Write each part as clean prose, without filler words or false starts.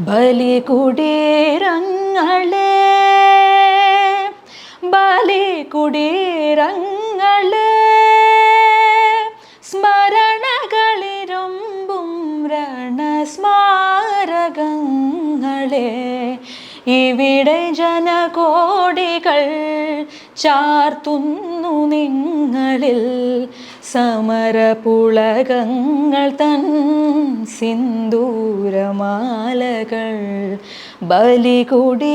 ബലികുടീരങ്ങളെ ബലികുടീരങ്ങളെ സ്മരണകളിരുമ്പും രണസ്മാരകങ്ങളെ ഇവിടെ ജനകോടികൾ ചാർത്തുന്നു നിങ്ങളിൽ സമരപുളകങ്ങൾ തൻ സിന്ദൂരമാലകൾ ബലികുടീരങ്ങളെ.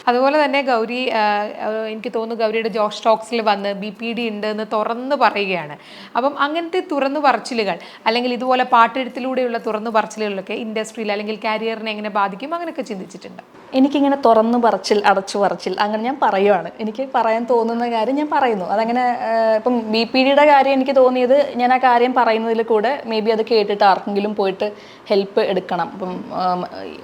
അതുപോലെ തന്നെ ഗൗരി, എനിക്ക് തോന്നുന്നു ഗൗരിയുടെ ജോഷ് ടോക്സിൽ വന്ന് BPD ഉണ്ട് എന്ന് തുറന്നു പറയുകയാണ്. അപ്പം അങ്ങനത്തെ തുറന്നു പറച്ചിലുകൾ അല്ലെങ്കിൽ ഇതുപോലെ പാട്ടെഴുത്തിലൂടെയുള്ള തുറന്നു പറച്ചിലുകളൊക്കെ ഇൻഡസ്ട്രിയിൽ അല്ലെങ്കിൽ കരിയറിനെ എങ്ങനെ ബാധിക്കും, അങ്ങനെയൊക്കെ ചിന്തിച്ചിട്ടുണ്ട്? എനിക്കിങ്ങനെ തുറന്നു പറച്ചിൽ അടച്ചു പറച്ചിൽ അങ്ങനെ ഞാൻ പറയുവാണ്. എനിക്ക് പറയാൻ തോന്നുന്ന കാര്യം ഞാൻ പറയുന്നു. അതങ്ങനെ ഇപ്പം BPDയുടെ കാര്യം എനിക്ക് തോന്നിയത് ഞാൻ ആ കാര്യം പറയുന്നതിൽ കൂടെ മേ ബി അത് കേട്ടിട്ട് ആർക്കെങ്കിലും പോയിട്ട് ഹെൽപ്പ് എടുക്കണം. ഇപ്പം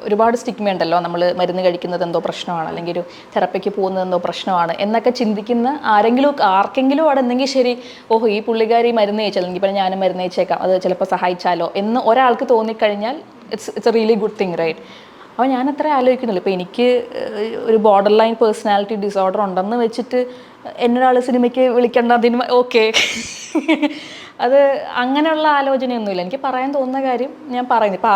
ഒരുപാട് സ്റ്റിഗ്മ ഉണ്ടല്ലോ, നമ്മൾ മരുന്ന് കഴിക്കുന്നത് എന്തോ പ്രശ്നമാണ് അല്ലെങ്കിൽ ഒരു തെറപ്പിക്ക് പോകുന്നത് എന്തോ പ്രശ്നമാണ് എന്നൊക്കെ ചിന്തിക്കുന്ന ആർക്കെങ്കിലും അവിടെ എന്തെങ്കിലും ശരി, ഓഹോ ഈ പുള്ളിക്കാരി മരുന്ന് കഴിച്ചാൽ അല്ലെങ്കിൽ ഇപ്പം ഞാനും മരുന്ന് കഴിച്ചേക്കാം, അത് ചിലപ്പോൾ സഹായിച്ചാലോ എന്ന് ഒരാൾക്ക് തോന്നിക്കഴിഞ്ഞാൽ it's a really good thing, right? അപ്പോൾ ഞാൻ അത്ര ആലോചിക്കുന്നില്ല. ഇപ്പോൾ എനിക്ക് ഒരു ബോർഡർ ലൈൻ പേഴ്സണാലിറ്റി ഡിസോർഡർ ഉണ്ടെന്ന് വെച്ചിട്ട് എന്നൊരാൾ സിനിമയ്ക്ക് വിളിക്കേണ്ട അതിന് ഓക്കെ അത് അങ്ങനെയുള്ള ആലോചനയൊന്നുമില്ല. എനിക്ക് പറയാൻ തോന്നുന്ന കാര്യം ഞാൻ പറയുന്നു. ഇപ്പോൾ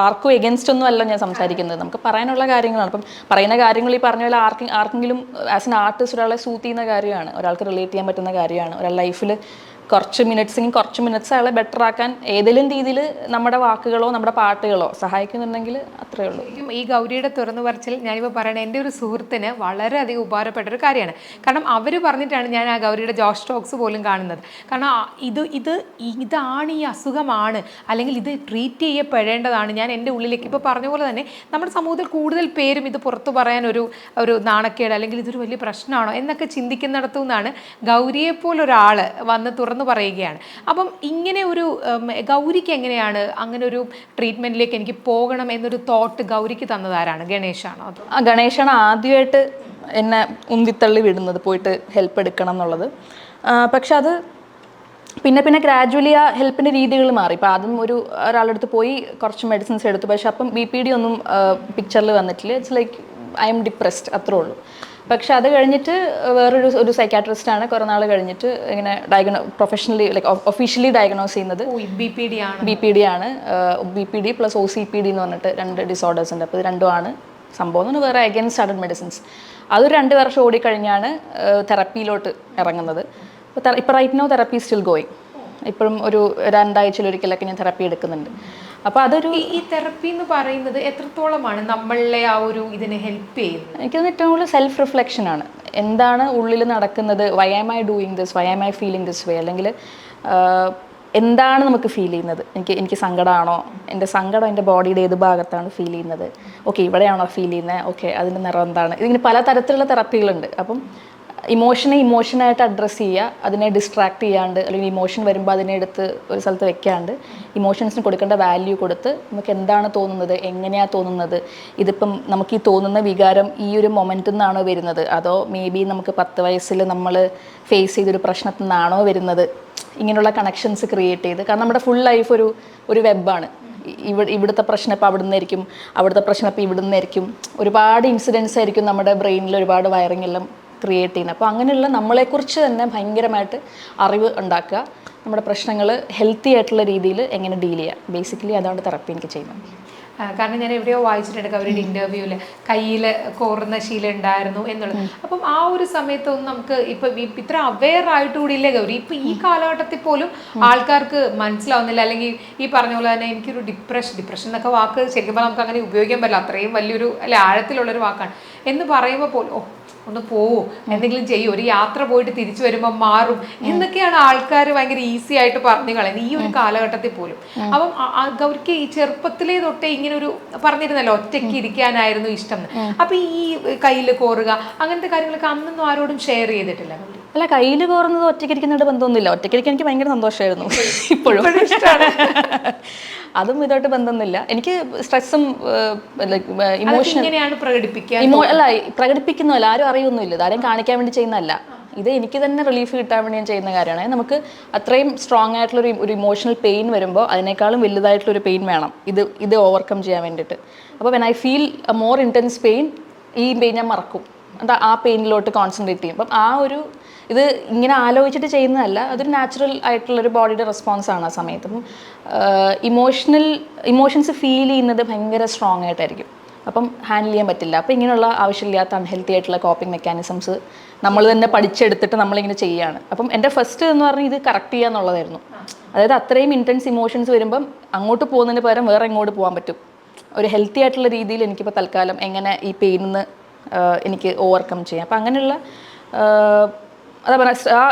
ആർക്കും എഗൻസ്റ്റ് ഒന്നും അല്ല ഞാൻ സംസാരിക്കുന്നത്, നമുക്ക് പറയാനുള്ള കാര്യങ്ങളാണ്. അപ്പം പറയുന്ന കാര്യങ്ങൾ ഈ പറഞ്ഞ പോലെ ആർക്കെങ്കിലും ആസ് എൻ ആർട്ടിസ്റ്റ് ഒരാളെ സൂട്ട് ചെയ്യുന്ന കാര്യമാണ്, ഒരാൾക്ക് റിലേറ്റ് ചെയ്യാൻ പറ്റുന്ന കാര്യമാണ്. ഒരാൾ ലൈഫിൽ കുറച്ച് മിനിറ്റ്സ് അയാളെ ബെറ്റർ ആക്കാൻ ഏതെങ്കിലും രീതിയിൽ നമ്മുടെ വാക്കുകളോ നമ്മുടെ പാട്ടുകളോ സഹായിക്കുന്നുണ്ടെങ്കിൽ അത്രയേ ഉള്ളൂ. ഈ ഗൗരിയുടെ തുറന്നു പറച്ചിൽ ഞാനിപ്പോൾ പറയണത് എൻ്റെ ഒരു സുഹൃത്തിന് വളരെയധികം ഉപകാരപ്പെട്ടൊരു കാര്യമാണ്. കാരണം അവർ പറഞ്ഞിട്ടാണ് ഞാൻ ആ ഗൗരിയുടെ ജോഷ് ടോക്സ് പോലും കാണുന്നത്. കാരണം ഇതാണ് ഈ അസുഖമാണ് അല്ലെങ്കിൽ ഇത് ട്രീറ്റ് ചെയ്യപ്പെടേണ്ടതാണ്. ഞാൻ എൻ്റെ ഉള്ളിലേക്ക് ഇപ്പോൾ പറഞ്ഞ പോലെ തന്നെ നമ്മുടെ സമൂഹത്തിൽ കൂടുതൽ പേരും ഇത് പുറത്തു പറയാൻ ഒരു നാണക്കേട് അല്ലെങ്കിൽ ഇതൊരു വലിയ പ്രശ്നമാണോ എന്നൊക്കെ ചിന്തിക്കുന്നിടത്തു നിന്നാണ് ഗൗരിയെപ്പോലൊരാൾ വന്ന് തുറന്നു പറയുകയാണ്. അപ്പം ഇങ്ങനെ ഒരു ഗൗരിക്ക് എങ്ങനെയാണ് അങ്ങനെ ഒരു ട്രീറ്റ്മെന്റിലേക്ക് എനിക്ക് പോകണം എന്നൊരു തോട്ട് ഗൗരിക്ക് തന്നതാരാണ്? ഗണേശാണോ? ഗണേശാണ് ആദ്യമായിട്ട് എന്നെ ഉന്തിത്തള്ളി വിടുന്നത് പോയിട്ട് ഹെൽപ്പ് എടുക്കണം എന്നുള്ളത്. പക്ഷെ അത് പിന്നെ ഗ്രാജുവലി ആ ഹെൽപ്പിൻ്റെ രീതികൾ മാറി. ഇപ്പോൾ ആദ്യം ഒരാളുടെ അടുത്ത് പോയി കുറച്ച് മെഡിസിൻസ് എടുത്തു, പക്ഷെ അപ്പം BPD ഒന്നും പിക്ചറിൽ വന്നിട്ടില്ല. It's like I M depressed, അത്രേ ഉള്ളൂ. പക്ഷെ അത് കഴിഞ്ഞിട്ട് വേറൊരു സൈക്കാട്രിസ്റ്റാണ് കുറേ നാൾ കഴിഞ്ഞിട്ട് ഇങ്ങനെ പ്രൊഫഷണലി ലൈക്ക് ഒഫീഷ്യലി ഡയഗ്നോസ് ചെയ്യുന്നത്. BPD ആണ്. BPD പ്ലസ് OCPD എന്ന് പറഞ്ഞിട്ട് 2 ഡിസോർഡേഴ്സ് ഉണ്ട്. അപ്പോൾ ഇത് രണ്ടുമാണ് സംഭവം. വേറെ അഗൈൻ സ്റ്റാർട്ടഡ് മെഡിസിൻസ്. അതൊരു 2 വർഷം ഓടിക്കഴിഞ്ഞാണ് തെറപ്പിയിലോട്ട് ഇറങ്ങുന്നത്. ഇപ്പോൾ right now therapy still going. ഇപ്പോഴും ഒരു 2 ആഴ്ചയിലൊരിക്കലൊക്കെ ഞാൻ തെറപ്പി എടുക്കുന്നുണ്ട്. അപ്പോൾ അതൊരു ഈ തെറപ്പി എന്ന് പറയുന്നത് എത്രത്തോളമാണ് നമ്മളെ ആ ഒരു ഇതിനെ ഹെൽപ്പ് ചെയ്യുന്നത്? എനിക്കത് ഏറ്റവും കൂടുതൽ സെൽഫ് റിഫ്ലക്ഷനാണ്. എന്താണ് ഉള്ളിൽ നടക്കുന്നത്, why am I doing this, why am I feeling this way, അല്ലെങ്കിൽ എന്താണ് നമുക്ക് ഫീൽ ചെയ്യുന്നത്. എനിക്ക് സങ്കടമാണോ, എൻ്റെ സങ്കടം എൻ്റെ ബോഡിയുടെ ഏത് ഭാഗത്താണ് ഫീൽ ചെയ്യുന്നത്, ഓക്കെ ഇവിടെയാണോ ഫീൽ ചെയ്യുന്നത്, ഓക്കെ അതിൻ്റെ നിറം എന്താണ്. ഇതിങ്ങനെ പല തരത്തിലുള്ള തെറപ്പികളുണ്ട്. അപ്പം ഇമോഷനായിട്ട് അഡ്രസ്സ് ചെയ്യുക, അതിനെ ഡിസ്ട്രാക്ട് ചെയ്യാണ്ട് അല്ലെങ്കിൽ ഇമോഷൻ വരുമ്പോൾ അതിനെ എടുത്ത് ഒരു സ്ഥലത്ത് വെക്കാണ്ട് ഇമോഷൻസിന് കൊടുക്കേണ്ട വാല്യൂ കൊടുത്ത് നമുക്ക് എന്താണ് തോന്നുന്നത്, എങ്ങനെയാണ് തോന്നുന്നത്, ഇതിപ്പം നമുക്ക് ഈ തോന്നുന്ന വികാരം ഈ ഒരു മൊമെൻറ്റിൽ നിന്നാണോ വരുന്നത്, അതോ മേ ബി നമുക്ക് 10 വയസ്സിൽ നമ്മൾ ഫേസ് ചെയ്തൊരു പ്രശ്നത്തിൽ നിന്നാണോ വരുന്നത്, ഇങ്ങനെയുള്ള കണക്ഷൻസ് ക്രിയേറ്റ് ചെയ്ത്. കാരണം നമ്മുടെ ഫുൾ ലൈഫ് ഒരു വെബാണ്. ഇവിടുത്തെ പ്രശ്നം ഇപ്പോൾ അവിടെ നിന്നായിരിക്കും, അവിടുത്തെ പ്രശ്നം ഇപ്പോൾ ഇവിടെ നിന്നായിരിക്കും. ഒരുപാട് ഇൻസിഡൻസ് ആയിരിക്കും നമ്മുടെ ബ്രെയിനിൽ ഒരുപാട് വയറിംഗ് എല്ലാം ക്രിയേറ്റ് ചെയ്യുന്നത്. അപ്പോൾ അങ്ങനെയുള്ള നമ്മളെക്കുറിച്ച് തന്നെ ഭയങ്കരമായിട്ട് അറിവ് ഉണ്ടാക്കുക, നമ്മുടെ പ്രശ്നങ്ങൾ ഹെൽത്തി ആയിട്ടുള്ള രീതിയിൽ എങ്ങനെ ഡീൽ ചെയ്യുക. ബേസിക്കലി അതാണ് തെറപ്പി എനിക്ക് ചെയ്യുന്നത്. കാരണം ഞാൻ എവിടെയോ വായിച്ചിട്ടുണ്ട് അവരുടെ ഇൻ്റർവ്യൂവിൽ കയ്യിൽ കോറുന്ന ശീലം ഉണ്ടായിരുന്നു എന്നുള്ളത്. അപ്പം ആ ഒരു സമയത്തൊന്നും നമുക്ക് ഇപ്പം ഇത്ര അവെയർ ആയിട്ടുകൂടിയില്ലേ ഗൗരി? ഇപ്പം ഈ കാലഘട്ടത്തിൽ പോലും ആൾക്കാർക്ക് മനസ്സിലാവുന്നില്ല. അല്ലെങ്കിൽ ഈ പറഞ്ഞ പോലെ തന്നെ എനിക്കൊരു ഡിപ്രഷൻ എന്നൊക്കെ വാക്ക് ശരിക്കും പറഞ്ഞാൽ നമുക്ക് അങ്ങനെ ഉപയോഗിക്കാൻ പറ്റില്ല. അത്രയും വലിയൊരു ആഴത്തിലുള്ളൊരു വാക്കാണ് എന്ന് പറയുമ്പോൾ പോലും ഒന്ന് പോവോ, എന്തെങ്കിലും ചെയ്യും, ഒരു യാത്ര പോയിട്ട് തിരിച്ചു വരുമ്പോൾ മാറും എന്നൊക്കെയാണ് ആൾക്കാർ ഭയങ്കര ഈസി ആയിട്ട് പറഞ്ഞു കളയുന്നത് ഈ ഒരു കാലഘട്ടത്തിൽ പോലും. അപ്പം ഗൗരിക്ക് ഈ ചെറുപ്പത്തിലേ തൊട്ടേ ഇങ്ങനെ ഒരു പറഞ്ഞിരുന്നല്ലോ ഒറ്റയ്ക്ക് ഇരിക്കാനായിരുന്നു ഇഷ്ടം. അപ്പൊ ഈ കയ്യിൽ കോറുക അങ്ങനത്തെ കാര്യങ്ങളൊക്കെ അന്നൊന്നും ആരോടും ഷെയർ ചെയ്തിട്ടില്ല ഗൗരി? അല്ല, കയ്യിൽ കോറുന്നത് ഒറ്റയ്ക്കിരിക്കുന്നതിന്റെ ബന്ധമൊന്നുമില്ല. ഒറ്റയ്ക്കിരിക്കാൻ എനിക്ക് ഭയങ്കര സന്തോഷമായിരുന്നു, ഇപ്പോഴും അതും ഇതായിട്ട് ബന്ധമൊന്നുമില്ല. എനിക്ക് സ്ട്രെസ്സും ഇമോഷൻ പ്രകടിപ്പിക്കുന്നതല്ല, ആരും അറിയൊന്നുമില്ല, ആരെയും കാണിക്കാൻ വേണ്ടി ചെയ്യുന്നതല്ല. ഇത് എനിക്ക് തന്നെ റിലീഫ് കിട്ടാൻ വേണ്ടി ഞാൻ ചെയ്യുന്ന കാര്യമാണ്. നമുക്ക് അത്രയും സ്ട്രോങ് ആയിട്ടുള്ള ഒരു ഇമോഷണൽ പെയിൻ വരുമ്പോൾ അതിനേക്കാളും വലുതായിട്ടുള്ളൊരു പെയിൻ വേണം ഇത് ഓവർകം ചെയ്യാൻ വേണ്ടിയിട്ട്. അപ്പോൾ when I feel A more intense pain, ഈ പെയിൻ ഞാൻ മറക്കും, എന്താ ആ പെയിനിലോട്ട് കോൺസെൻട്രേറ്റ് ചെയ്യും. അപ്പം ആ ഒരു ഇത് ഇങ്ങനെ ആലോചിച്ചിട്ട് ചെയ്യുന്നതല്ല, അതൊരു നാച്ചുറൽ ആയിട്ടുള്ളൊരു ബോഡിയുടെ റെസ്പോൺസാണ് ആ സമയത്ത്. അപ്പം ഇമോഷൻസ് ഫീൽ ചെയ്യുന്നത് ഭയങ്കര സ്ട്രോങ് ആയിട്ടായിരിക്കും. അപ്പം ഹാൻഡിൽ ചെയ്യാൻ പറ്റില്ല. അപ്പോൾ ഇങ്ങനെയുള്ള ആവശ്യമില്ലാത്ത അൺഹെൽത്തി ആയിട്ടുള്ള കോപ്പിംഗ് മെക്കാനിസംസ് നമ്മൾ തന്നെ പഠിച്ചെടുത്തിട്ട് നമ്മളിങ്ങനെ ചെയ്യുകയാണ്. അപ്പം എൻ്റെ ഫസ്റ്റ് എന്ന് പറഞ്ഞാൽ ഇത് കറക്റ്റ് ചെയ്യുക എന്നുള്ളതായിരുന്നു. അതായത് അത്രയും ഇൻറ്റൻസ് ഇമോഷൻസ് വരുമ്പം അങ്ങോട്ട് പോകുന്നതിന് പകരം വേറെ എങ്ങോട്ട് പോകാൻ പറ്റും, ഒരു ഹെൽത്തി ആയിട്ടുള്ള രീതിയിൽ എനിക്കിപ്പോൾ തൽക്കാലം എങ്ങനെ ഈ പെയിനിൽ നിന്ന് എനിക്ക് ഓവർകം ചെയ്യാം. അപ്പം അങ്ങനെയുള്ള അതാ പറയുക, ആ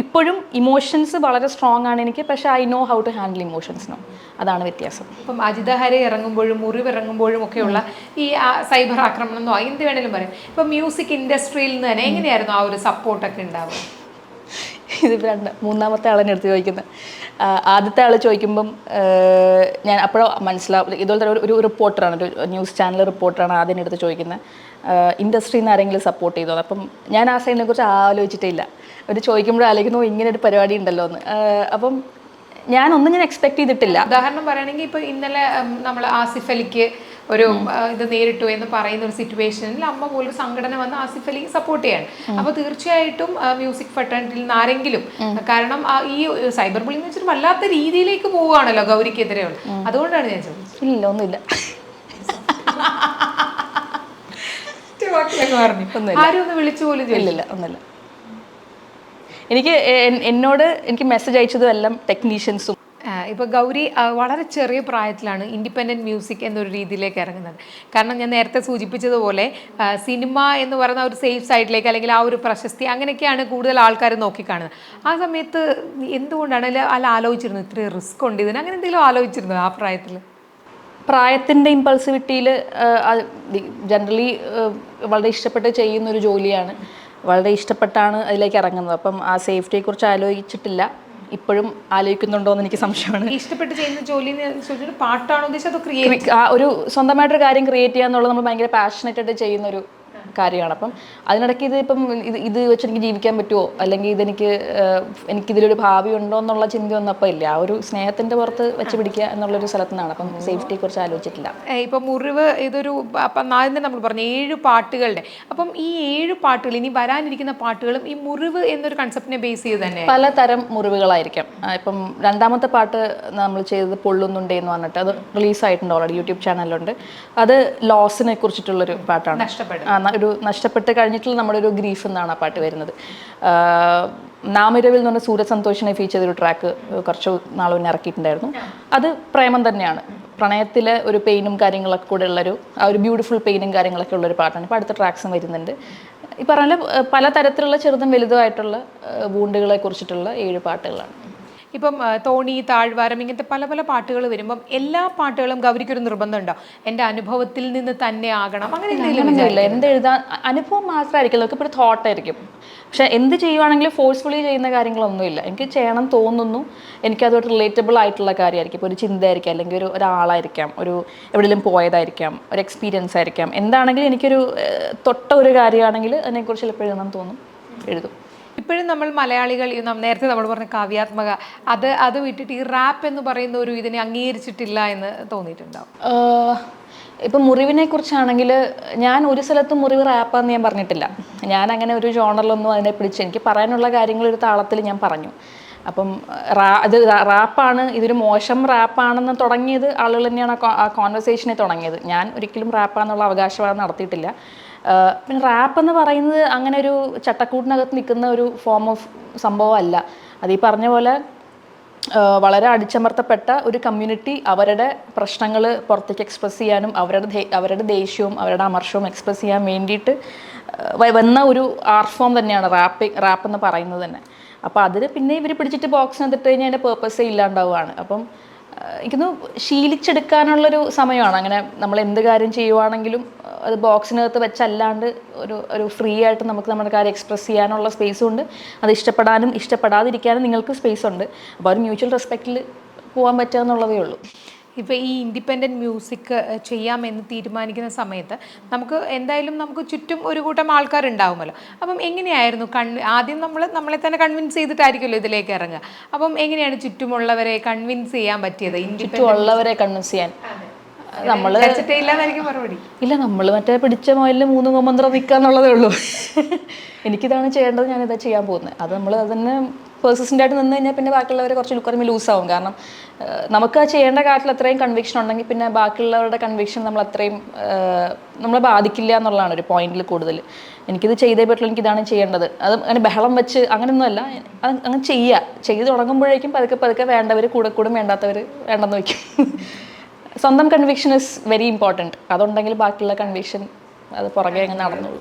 ഇപ്പോഴും ഇമോഷൻസ് വളരെ സ്ട്രോങ് ആണ് എനിക്ക്, പക്ഷേ I know how to handle emotions no. അതാണ് വ്യത്യാസം. ഇപ്പം അജിത ഹരി ഇറങ്ങുമ്പോഴും മുറിവ് ഇറങ്ങുമ്പോഴും ഒക്കെയുള്ള ഈ സൈബർ ആക്രമണം എന്നോ എന്ത് വേണേലും പറയും. ഇപ്പം മ്യൂസിക് ഇൻഡസ്ട്രിയിൽ നിന്ന് തന്നെ എങ്ങനെയായിരുന്നു ആ ഒരു സപ്പോർട്ടൊക്കെ ഉണ്ടാവുക? ഇതിപ്പോൾ മൂന്നാമത്തെ ആളെന്നെ എടുത്ത് ചോദിക്കുന്നത്. ആദ്യത്തെ ആൾ ചോദിക്കുമ്പം ഞാൻ അപ്പോഴും മനസ്സിലാവും, ഇതുപോലത്തെ ഒരു റിപ്പോർട്ടറാണ്, ഒരു ന്യൂസ് ചാനൽ റിപ്പോർട്ടറാണ് ആദ്യം എടുത്ത് ചോദിക്കുന്നത്, ഇൻഡസ്ട്രിയിൽ നിന്ന് ആരെങ്കിലും സപ്പോർട്ട് ചെയ്തോ. അപ്പം ഞാൻ ആ സൈഡിനെ കുറിച്ച് ആലോചിച്ചിട്ടേ ഇല്ല. അവർ ചോദിക്കുമ്പോഴും ആലോചിക്കുന്നു ഇങ്ങനെ ഒരു പരിപാടി ഉണ്ടല്ലോ എന്ന്. അപ്പം ഞാനൊന്നും ഞാൻ എക്സ്പെക്ട് ചെയ്തിട്ടില്ല. ഉദാഹരണം പറയുകയാണെങ്കിൽ ഇപ്പോൾ ഇന്നലെ നമ്മൾ ആസിഫ് അലിക്ക് ഒരു ഇത് നേരിട്ടു എന്ന് പറയുന്ന ഒരു സിറ്റുവേഷനിൽ അമ്മ പോലൊരു സംഘടന വന്ന് ആസിഫ് അലിക്ക് സപ്പോർട്ട് ചെയ്യാണ്. അപ്പോൾ തീർച്ചയായിട്ടും മ്യൂസിക് ഫെട്ടേണിറ്റിയിൽ നിന്ന് ആരെങ്കിലും, കാരണം ഈ സൈബർ ബുള്ളിംഗ് എന്ന് വെച്ചിട്ട് വല്ലാത്ത രീതിയിലേക്ക് പോവുകയാണല്ലോ ഗൗരിക്കെതിരെയുള്ള, അതുകൊണ്ടാണ് ഞാൻ ചോദിച്ചത്. ഇല്ല, ഒന്നുമില്ല. ആരും ഒന്ന് വിളിച്ചു പോലും ഇല്ലില്ല, ഒന്നുമില്ല. എനിക്ക് മെസ്സേജ് അയച്ചതും എല്ലാം ടെക്നീഷ്യൻസും. ഇപ്പോൾ ഗൗരി വളരെ ചെറിയ പ്രായത്തിലാണ് ഇൻഡിപെൻഡൻറ്റ് മ്യൂസിക് എന്നൊരു രീതിയിലേക്ക് ഇറങ്ങുന്നത്. കാരണം ഞാൻ നേരത്തെ സൂചിപ്പിച്ചതുപോലെ സിനിമ എന്ന് പറയുന്ന ഒരു സേഫ് സൈഡിലേക്ക്, അല്ലെങ്കിൽ ആ ഒരു പ്രശസ്തി, അങ്ങനെയൊക്കെയാണ് കൂടുതൽ ആൾക്കാർ നോക്കിക്കാണുന്നത്. ആ സമയത്ത് എന്തുകൊണ്ടാണ് അല്ല ആലോചിച്ചിരുന്നത് ഇത്രയും റിസ്ക് ഉണ്ട് ഇതിന്, അങ്ങനെ എന്തെങ്കിലും ആലോചിച്ചിരുന്നത് ആ പ്രായത്തിൽ? പ്രായത്തിൻ്റെ ഇമ്പൾസിവിറ്റിയിൽ ജനറലി വളരെ ഇഷ്ടപ്പെട്ട് ചെയ്യുന്നൊരു ജോലിയാണ്, വളരെ ഇഷ്ടപ്പെട്ടാണ് അതിലേക്ക് ഇറങ്ങുന്നത്. അപ്പം ആ സേഫ്റ്റിയെക്കുറിച്ച് ആലോചിച്ചിട്ടില്ല. ഇപ്പോഴും ആലോചിക്കുന്നുണ്ടോ എന്ന് എനിക്ക് സംശയമാണ്. ഇഷ്ടപ്പെട്ട് ചെയ്യുന്ന ജോലി പാട്ടാണോ ഉദ്ദേശിച്ചത്? ഒരു സ്വന്തമായിട്ടൊരു കാര്യം ക്രിയേറ്റ് ചെയ്യുക എന്നുള്ളത് നമ്മൾ ഭയങ്കര പാഷനേറ്റ് ആയിട്ട് ചെയ്യുന്നൊരു കാര്യമാണ്. അപ്പം അതിനിടയ്ക്ക് ഇത് വെച്ച് എനിക്ക് ജീവിക്കാൻ പറ്റുമോ, അല്ലെങ്കിൽ എനിക്കിതിലൊരു ഭാവി ഉണ്ടോ എന്നുള്ള ചിന്തയൊന്നും അപ്പം ഇല്ല. ആ ഒരു സ്നേഹത്തിൻ്റെ പുറത്ത് വെച്ച് പിടിക്കുക എന്നുള്ളൊരു സ്ഥലത്തു നിന്നാണ്. അപ്പം സേഫ്റ്റിയെ കുറിച്ച് ആലോചിച്ചിട്ടില്ല. ഇപ്പം മുറിവ് ഇതൊരു, അപ്പം ആദ്യം നമ്മൾ പറഞ്ഞു 7 പാട്ടുകളുടെ, അപ്പം ഈ 7 പാട്ടുകൾ, ഇനി വരാനിരിക്കുന്ന പാട്ടുകളും ഈ മുറിവ് എന്നൊരു കൺസെപ്റ്റിനെ ബേസ് ചെയ്ത് തന്നെ പലതരം മുറിവുകളായിരിക്കാം. ഇപ്പം രണ്ടാമത്തെ പാട്ട് നമ്മൾ ചെയ്തത് പൊള്ളുന്നുണ്ടേ എന്ന് പറഞ്ഞിട്ട്, അത് റിലീസായിട്ടുണ്ട്, ഓൾറെഡി യൂട്യൂബ് ചാനലിലുണ്ട്. അത് ലോസിനെ കുറിച്ചിട്ടുള്ളൊരു പാട്ടാണ്. നഷ്ടപ്പെട്ട് കഴിഞ്ഞിട്ടുള്ള നമ്മുടെ ഒരു ഗ്രീഫ് എന്നാണ് ആ പാട്ട് വരുന്നത്. നാമിരവിൽ എന്ന് പറഞ്ഞ സൂരജ് സന്തോഷിനെ ഫീച്ചർ ചെയ്തൊരു ട്രാക്ക് കുറച്ച് നാൾ മുന്നേ ഇറക്കിയിട്ടുണ്ടായിരുന്നു. അത് പ്രേമം തന്നെയാണ്, പ്രണയത്തിലെ ഒരു പെയിനും കാര്യങ്ങളൊക്കെ കൂടെ ഉള്ളൊരു ആ ഒരു ബ്യൂട്ടിഫുൾ പെയിനും കാര്യങ്ങളൊക്കെ ഉള്ളൊരു പാട്ടാണ്. ഇപ്പോൾ അടുത്ത ട്രാക്സും വരുന്നുണ്ട്. ഈ പറഞ്ഞ പലതരത്തിലുള്ള ചെറുതും വലുതുമായിട്ടുള്ള വൂണ്ടുകളെ കുറിച്ചിട്ടുള്ള 7 പാട്ടുകളാണ്. ഇപ്പം തോണി, താഴ്വാരം, ഇങ്ങനത്തെ പല പല പാട്ടുകൾ വരുമ്പം എല്ലാ പാട്ടുകളും ഗൗരിക്കൊരു നിർബന്ധമുണ്ടോ, എൻ്റെ അനുഭവത്തിൽ നിന്ന് തന്നെ ആകണം, അങ്ങനെ എന്തെങ്കിലും? എന്ത് എഴുതാൻ അനുഭവം മാത്രമായിരിക്കും, അതൊക്കെ ഇപ്പോൾ തോട്ടായിരിക്കും. പക്ഷെ എന്ത് ചെയ്യുവാണെങ്കിലും ഫോഴ്സ്ഫുള്ളി ചെയ്യുന്ന കാര്യങ്ങളൊന്നുമില്ല. എനിക്ക് ചെയ്യണം തോന്നുന്നു, എനിക്കതുമായിട്ട് റിലേറ്റബിൾ ആയിട്ടുള്ള കാര്യമായിരിക്കും. ഇപ്പോൾ ഒരു ചിന്തയായിരിക്കാം, അല്ലെങ്കിൽ ഒരാളായിരിക്കാം, എവിടെയെങ്കിലും പോയതായിരിക്കാം, ഒരു എക്സ്പീരിയൻസ് ആയിരിക്കാം. എന്താണെങ്കിലും എനിക്കൊരു തൊട്ട ഒരു കാര്യമാണെങ്കിൽ അതിനെക്കുറിച്ച് ചിലപ്പോൾ എഴുതണം തോന്നും, എഴുതും. ഇപ്പോഴും നമ്മൾ മലയാളികൾ നേരത്തെ നമ്മൾ പറഞ്ഞ കാവ്യാത്മക അത് വിട്ടിട്ട് ഈ റാപ്പ് എന്ന് പറയുന്ന ഒരു ഇതിനെ അംഗീകരിച്ചിട്ടില്ല എന്ന് തോന്നിയിട്ടുണ്ടാവും. ഇപ്പം മുറിവിനെ കുറിച്ചാണെങ്കിൽ ഞാൻ ഒരു സ്ഥലത്തും മുറിവ് റാപ്പാന്ന് ഞാൻ പറഞ്ഞിട്ടില്ല. ഞാൻ അങ്ങനെ ഒരു ജോണറിലൊന്നും അതിനെ പിടിച്ച്, എനിക്ക് പറയാനുള്ള കാര്യങ്ങൾ ഒരു താളത്തിൽ ഞാൻ പറഞ്ഞു. അപ്പം ഇത് റാപ്പാണ്, ഇതൊരു മോശം റാപ്പാണെന്ന് തുടങ്ങിയത് ആളുകൾ തന്നെയാണ് ആ കോൺവെർസേഷനെ തുടങ്ങിയത്. ഞാൻ ഒരിക്കലും റാപ്പാന്നുള്ള അവകാശവാദം നടത്തിയിട്ടില്ല. പിന്നെ റാപ്പ് എന്ന് പറയുന്നത് അങ്ങനെ ഒരു ചട്ടക്കൂട്ടിനകത്ത് നിൽക്കുന്ന ഒരു ഫോം ഓഫ് സംഭവമല്ല. അത് ഈ പറഞ്ഞ പോലെ വളരെ അടിച്ചമർത്തപ്പെട്ട ഒരു കമ്മ്യൂണിറ്റി അവരുടെ പ്രശ്നങ്ങൾ പുറത്തേക്ക് എക്സ്പ്രസ് ചെയ്യാനും അവരുടെ ദേഷ്യവും അവരുടെ അമർഷവും എക്സ്പ്രസ് ചെയ്യാൻ വേണ്ടിയിട്ട് വന്ന ഒരു ആർട്ട് ഫോം തന്നെയാണ് റാപ്പ് എന്ന് പറയുന്നത് തന്നെ. അപ്പോൾ അതിന് പിന്നെ ഇവർ പിടിച്ചിട്ട് ബോക്സിനകത്തിട്ട് കഴിഞ്ഞാൽ അതിൻ്റെ പേർപ്പസേ ഇല്ലാണ്ടാവുകയാണ്. അപ്പം എനിക്കൊന്ന് ശീലിച്ചെടുക്കാനുള്ളൊരു സമയമാണ്. അങ്ങനെ നമ്മൾ എന്ത് കാര്യം ചെയ്യുവാണെങ്കിലും അത് ബോക്സിനകത്ത് വെച്ചല്ലാണ്ട് ഒരു ഫ്രീ ആയിട്ട് നമുക്ക് നമ്മുടെ കാര്യം എക്സ്പ്രസ് ചെയ്യാനുള്ള സ്പേസും ഉണ്ട്. അത് ഇഷ്ടപ്പെടാനും ഇഷ്ടപ്പെടാതിരിക്കാനും നിങ്ങൾക്ക് സ്പേസ് ഉണ്ട്. അപ്പോൾ ഒരു മ്യൂച്വൽ റെസ്പെക്റ്റിൽ പോകാൻ പറ്റുക എന്നുള്ളതേ ഉള്ളൂ. ഇപ്പോൾ ഈ ഇൻഡിപെൻഡൻറ്റ് മ്യൂസിക് ചെയ്യാമെന്ന് തീരുമാനിക്കുന്ന സമയത്ത് നമുക്ക് എന്തായാലും നമുക്ക് ചുറ്റും ഒരു കൂട്ടം ആൾക്കാരുണ്ടാവുമല്ലോ. അപ്പം എങ്ങനെയായിരുന്നു ആദ്യം നമ്മളെ തന്നെ കൺവിൻസ് ചെയ്തിട്ടായിരിക്കുമല്ലോ ഇതിലേക്ക് ഇറങ്ങുക. അപ്പം എങ്ങനെയാണ് ചുറ്റുമുള്ളവരെ കൺവിൻസ് ചെയ്യാൻ പറ്റിയത്? ചുറ്റുമുള്ളവരെ കൺവിൻസ് ചെയ്യാൻ നമ്മള് മറുപടി ഇല്ല, നമ്മൾ മറ്റേ പിടിച്ച മുയലിന് 3 കൊമ്പന്തറ നിൽക്കാന്നുള്ളതേ ഉള്ളൂ. എനിക്കിതാണ് ചെയ്യേണ്ടത്, ഞാനിതാ ചെയ്യാൻ പോകുന്നത്. അത് നമ്മൾ അതിന് പെർസിസ്റ്റൻ്റ് ആയിട്ട് നിന്ന് കഴിഞ്ഞാൽ പിന്നെ ബാക്കിയുള്ളവർ കുറച്ച് ലൂസാവും. കാരണം നമുക്ക് ആ ചെയ്യേണ്ട കാര്യത്തിൽ അത്രയും കൺവിക്ഷൻ ഉണ്ടെങ്കിൽ പിന്നെ ബാക്കിയുള്ളവരുടെ കൺവിക്ഷൻ നമ്മൾ അത്രയും നമ്മളെ ബാധിക്കില്ല എന്നുള്ളതാണ് ഒരു പോയിന്റിൽ കൂടുതൽ. എനിക്കിത് ചെയ്തേ പറ്റുള്ളൂ, എനിക്കിതാണ് ചെയ്യേണ്ടത്. അത് അങ്ങനെ ബഹളം വെച്ച് അങ്ങനെയൊന്നുമല്ല, അങ്ങനെ ചെയ്ത് തുടങ്ങുമ്പോഴേക്കും പതുക്കെ വേണ്ടവർ കൂടെ വേണ്ടാത്തവർ വേണ്ടെന്ന് വയ്ക്കും. സ്വന്തം കൺവിക്ഷൻ ഇസ് വെരി ഇമ്പോർട്ടൻറ്റ്. അതുണ്ടെങ്കിൽ ബാക്കിയുള്ള കൺവിക്ഷൻ അത് പുറകെ അങ്ങ് നടന്നോളൂ.